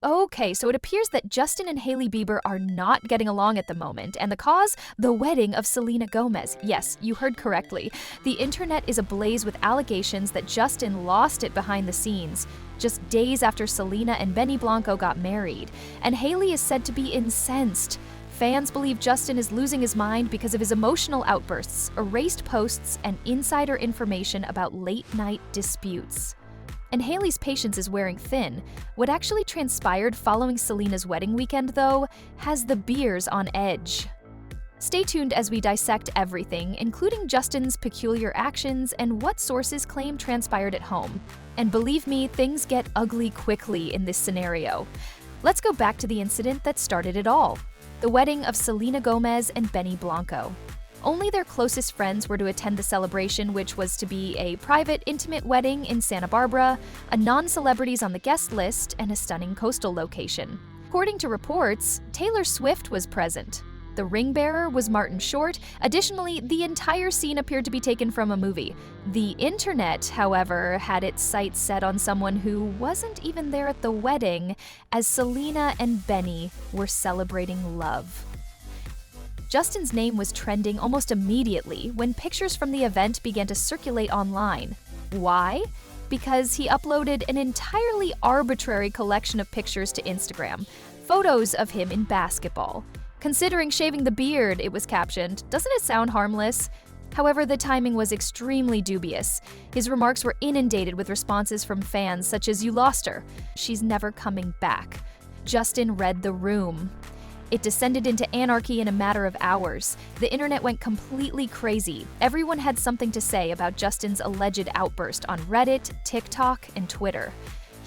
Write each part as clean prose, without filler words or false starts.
Okay, so it appears that Justin and Hailey Bieber are not getting along at the moment, and the cause? The wedding of Selena Gomez. Yes, you heard correctly. The internet is ablaze with allegations that Justin lost it behind the scenes, just days after Selena and Benny Blanco got married, and Hailey is said to be incensed. Fans believe Justin is losing his mind because of his emotional outbursts, erased posts, and insider information about late-night disputes. And Hailey's patience is wearing thin. What actually transpired following Selena's wedding weekend, though, has the beers on edge. Stay tuned as we dissect everything, including Justin's peculiar actions and what sources claim transpired at home. And believe me, things get ugly quickly in this scenario. Let's go back to the incident that started it all: the wedding of Selena Gomez and Benny Blanco. Only their closest friends were to attend the celebration, which was to be a private, intimate wedding in Santa Barbara, a non-celebrities on the guest list, and a stunning coastal location. According to reports, Taylor Swift was present. The ring bearer was Martin Short. Additionally, the entire scene appeared to be taken from a movie. The internet, however, had its sights set on someone who wasn't even there at the wedding, as Selena and Benny were celebrating love. Justin's name was trending almost immediately when pictures from the event began to circulate online. Why? Because he uploaded an entirely arbitrary collection of pictures to Instagram, photos of him in basketball. Considering shaving the beard, it was captioned, "Doesn't it sound harmless?" However, the timing was extremely dubious. His remarks were inundated with responses from fans such as, "You lost her. She's never coming back." Justin read the room. It descended into anarchy in a matter of hours. The internet went completely crazy. Everyone had something to say about Justin's alleged outburst on Reddit, TikTok, and Twitter.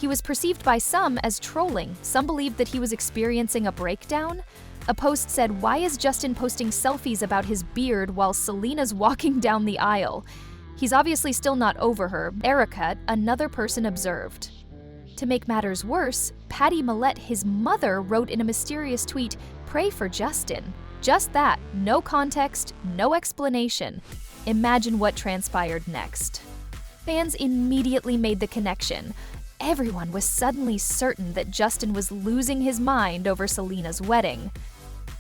He was perceived by some as trolling. Some believed that he was experiencing a breakdown. A post said, "Why is Justin posting selfies about his beard while Selena's walking down the aisle? He's obviously still not over her," Erica, another person, observed. To make matters worse, Patty Millett, his mother, wrote in a mysterious tweet, "Pray for Justin." Just that, no context, no explanation. Imagine what transpired next. Fans immediately made the connection. Everyone was suddenly certain that Justin was losing his mind over Selena's wedding.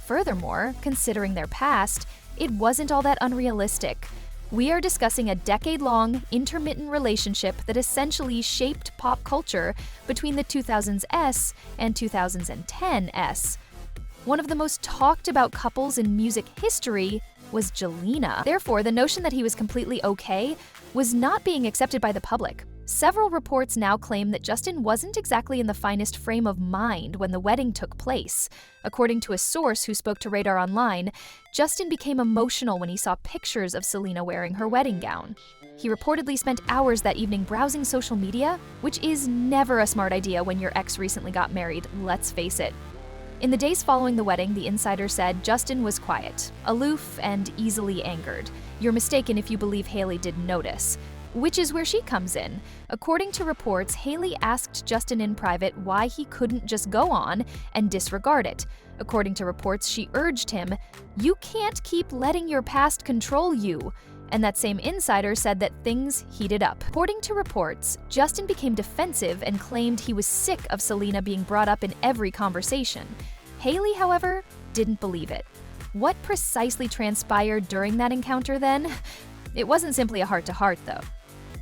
Furthermore, considering their past, it wasn't all that unrealistic. We are discussing a decade-long, intermittent relationship that essentially shaped pop culture between the 2000s and 2010s. One of the most talked about couples in music history was Selena. Therefore, the notion that he was completely okay was not being accepted by the public. Several reports now claim that Justin wasn't exactly in the finest frame of mind when the wedding took place. According to a source who spoke to Radar Online, Justin became emotional when he saw pictures of Selena wearing her wedding gown. He reportedly spent hours that evening browsing social media, which is never a smart idea when your ex recently got married, let's face it. In the days following the wedding, the insider said Justin was quiet, aloof, and easily angered. You're mistaken if you believe Hailey didn't notice. Which is where she comes in. According to reports, Hailey asked Justin in private why he couldn't just go on and disregard it. According to reports, she urged him, "You can't keep letting your past control you." And that same insider said that things heated up. According to reports, Justin became defensive and claimed he was sick of Selena being brought up in every conversation. Hailey, however, didn't believe it. What precisely transpired during that encounter then? It wasn't simply a heart-to-heart, though.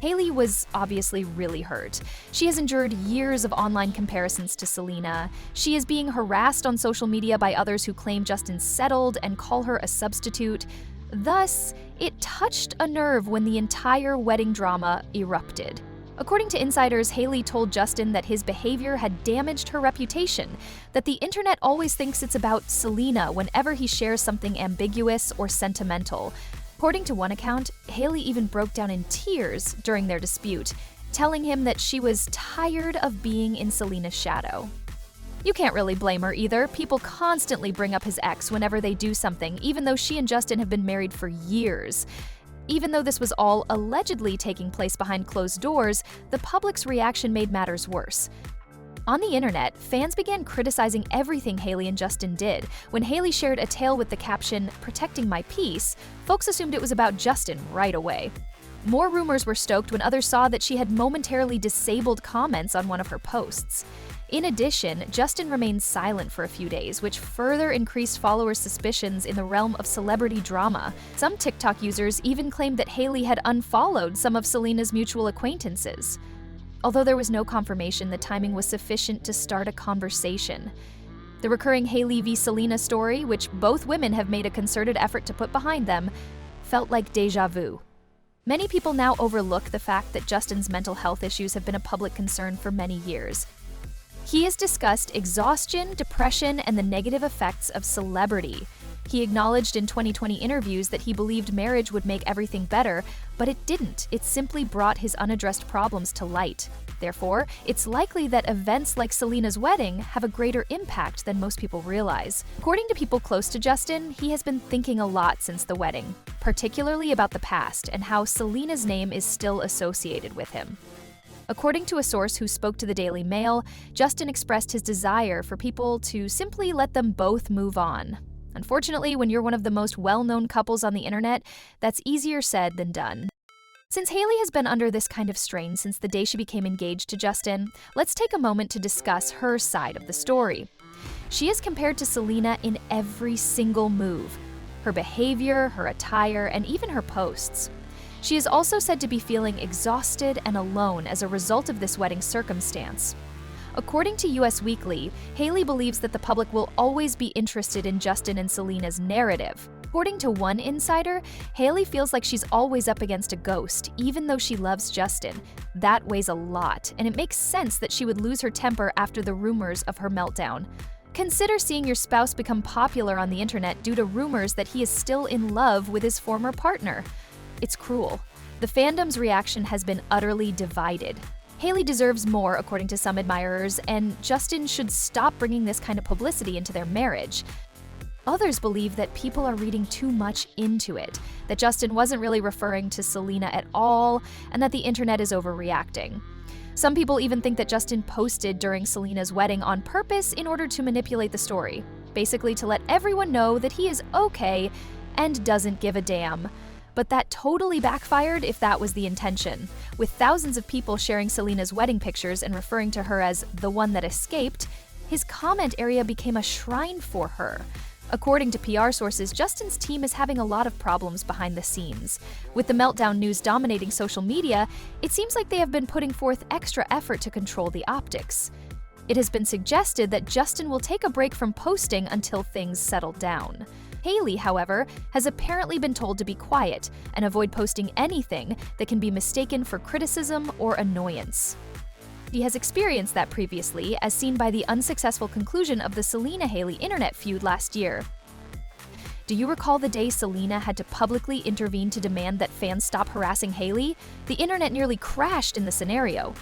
Hailey was obviously really hurt. She has endured years of online comparisons to Selena. She is being harassed on social media by others who claim Justin settled and call her a substitute. Thus, it touched a nerve when the entire wedding drama erupted. According to insiders, Hailey told Justin that his behavior had damaged her reputation, that the internet always thinks it's about Selena whenever he shares something ambiguous or sentimental. According to one account, Hailey even broke down in tears during their dispute, telling him that she was tired of being in Selena's shadow. You can't really blame her either. People constantly bring up his ex whenever they do something, even though she and Justin have been married for years. Even though this was all allegedly taking place behind closed doors, the public's reaction made matters worse. On the internet, fans began criticizing everything Hailey and Justin did. When Hailey shared a tale with the caption, "Protecting my peace," folks assumed it was about Justin right away. More rumors were stoked when others saw that she had momentarily disabled comments on one of her posts. In addition, Justin remained silent for a few days, which further increased followers' suspicions in the realm of celebrity drama. Some TikTok users even claimed that Hailey had unfollowed some of Selena's mutual acquaintances. Although there was no confirmation, the timing was sufficient to start a conversation. The recurring Hailey v. Selena story, which both women have made a concerted effort to put behind them, felt like déjà vu. Many people now overlook the fact that Justin's mental health issues have been a public concern for many years. He has discussed exhaustion, depression, and the negative effects of celebrity. He acknowledged in 2020 interviews that he believed marriage would make everything better, but it didn't. It simply brought his unaddressed problems to light. Therefore, it's likely that events like Selena's wedding have a greater impact than most people realize. According to people close to Justin, he has been thinking a lot since the wedding, particularly about the past and how Selena's name is still associated with him. According to a source who spoke to the Daily Mail, Justin expressed his desire for people to simply let them both move on. Unfortunately, when you're one of the most well-known couples on the internet, that's easier said than done. Since Hailey has been under this kind of strain since the day she became engaged to Justin, let's take a moment to discuss her side of the story. She is compared to Selena in every single move: her behavior, her attire, and even her posts. She is also said to be feeling exhausted and alone as a result of this wedding circumstance. According to US Weekly, Hailey believes that the public will always be interested in Justin and Selena's narrative. According to one insider, Hailey feels like she's always up against a ghost, even though she loves Justin. That weighs a lot, and it makes sense that she would lose her temper after the rumors of her meltdown. Consider seeing your spouse become popular on the internet due to rumors that he is still in love with his former partner. It's cruel. The fandom's reaction has been utterly divided. Hailey deserves more, according to some admirers, and Justin should stop bringing this kind of publicity into their marriage. Others believe that people are reading too much into it, that Justin wasn't really referring to Selena at all, and that the internet is overreacting. Some people even think that Justin posted during Selena's wedding on purpose in order to manipulate the story, basically to let everyone know that he is okay and doesn't give a damn. But that totally backfired if that was the intention. With thousands of people sharing Selena's wedding pictures and referring to her as the one that escaped, his comment area became a shrine for her. According to PR sources, Justin's team is having a lot of problems behind the scenes. With the meltdown news dominating social media, it seems like they have been putting forth extra effort to control the optics. It has been suggested that Justin will take a break from posting until things settle down. Hailey, however, has apparently been told to be quiet and avoid posting anything that can be mistaken for criticism or annoyance. He has experienced that previously, as seen by the unsuccessful conclusion of the Selena-Hailey internet feud last year. Do you recall the day Selena had to publicly intervene to demand that fans stop harassing Hailey? The internet nearly crashed in the scenario.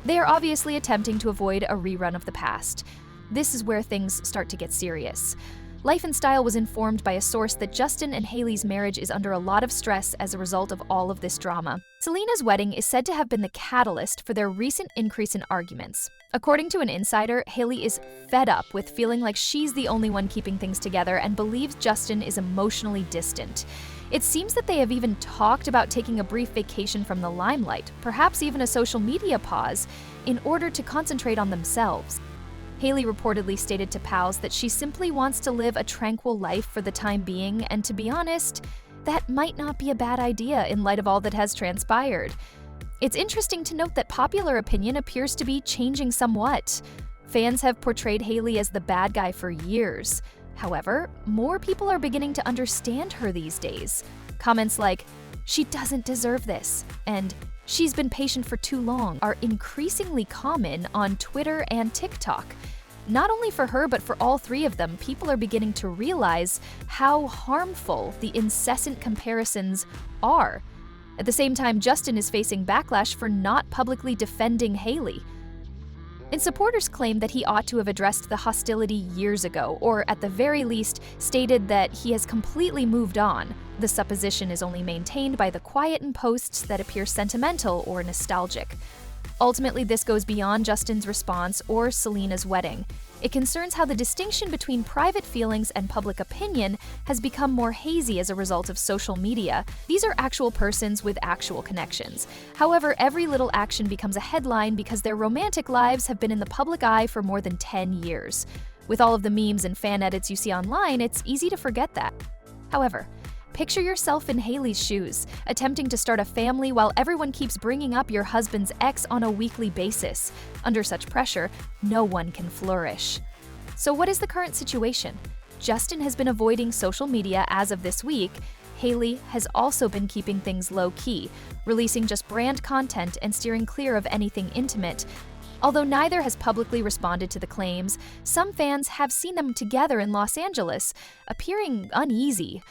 They are obviously attempting to avoid a rerun of the past. This is where things start to get serious. Life and Style was informed by a source that Justin and Hailey's marriage is under a lot of stress as a result of all of this drama. Selena's wedding is said to have been the catalyst for their recent increase in arguments. According to an insider, Hailey is fed up with feeling like she's the only one keeping things together and believes Justin is emotionally distant. It seems that they have even talked about taking a brief vacation from the limelight, perhaps even a social media pause, in order to concentrate on themselves. Hailey reportedly stated to pals that she simply wants to live a tranquil life for the time being, and to be honest, that might not be a bad idea in light of all that has transpired. It's interesting to note that popular opinion appears to be changing somewhat. Fans have portrayed Hailey as the bad guy for years. However, more people are beginning to understand her these days. Comments like, "She doesn't deserve this," and "She's been patient for too long" are increasingly common on Twitter and TikTok. Not only for her, but for all three of them, people are beginning to realize how harmful the incessant comparisons are. At the same time, Justin is facing backlash for not publicly defending Hailey. And supporters claim that he ought to have addressed the hostility years ago, or at the very least, stated that he has completely moved on. The supposition is only maintained by the quiet in posts that appear sentimental or nostalgic. Ultimately, this goes beyond Justin's response or Selena's wedding. It concerns how the distinction between private feelings and public opinion has become more hazy as a result of social media. These are actual persons with actual connections. However, every little action becomes a headline because their romantic lives have been in the public eye for more than 10 years. With all of the memes and fan edits you see online, it's easy to forget that. However, picture yourself in Hailey's shoes, attempting to start a family while everyone keeps bringing up your husband's ex on a weekly basis. Under such pressure, no one can flourish. So what is the current situation? Justin has been avoiding social media as of this week. Hailey has also been keeping things low-key, releasing just brand content and steering clear of anything intimate. Although neither has publicly responded to the claims, some fans have seen them together in Los Angeles, appearing uneasy.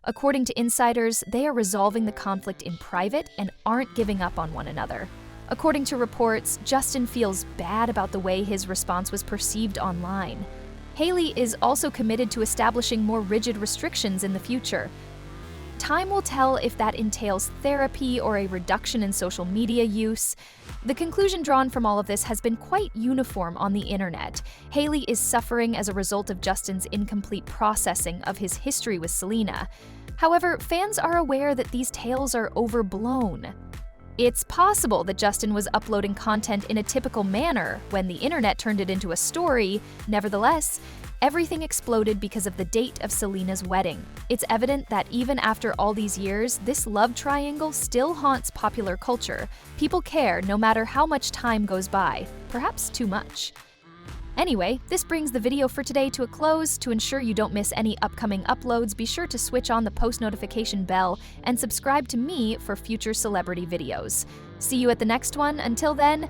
According to insiders, they are resolving the conflict in private and aren't giving up on one another. According to reports, Justin feels bad about the way his response was perceived online. Hailey is also committed to establishing more rigid restrictions in the future. Time will tell if that entails therapy or a reduction in social media use. The conclusion drawn from all of this has been quite uniform on the internet. Hailey is suffering as a result of Justin's incomplete processing of his history with Selena. However, fans are aware that these tales are overblown. It's possible that Justin was uploading content in a typical manner when the internet turned it into a story. Nevertheless, everything exploded because of the date of Selena's wedding. It's evident that even after all these years, this love triangle still haunts popular culture. People care no matter how much time goes by, perhaps too much. Anyway, this brings the video for today to a close. To ensure you don't miss any upcoming uploads, be sure to switch on the post notification bell and subscribe to me for future celebrity videos. See you at the next one. Until then,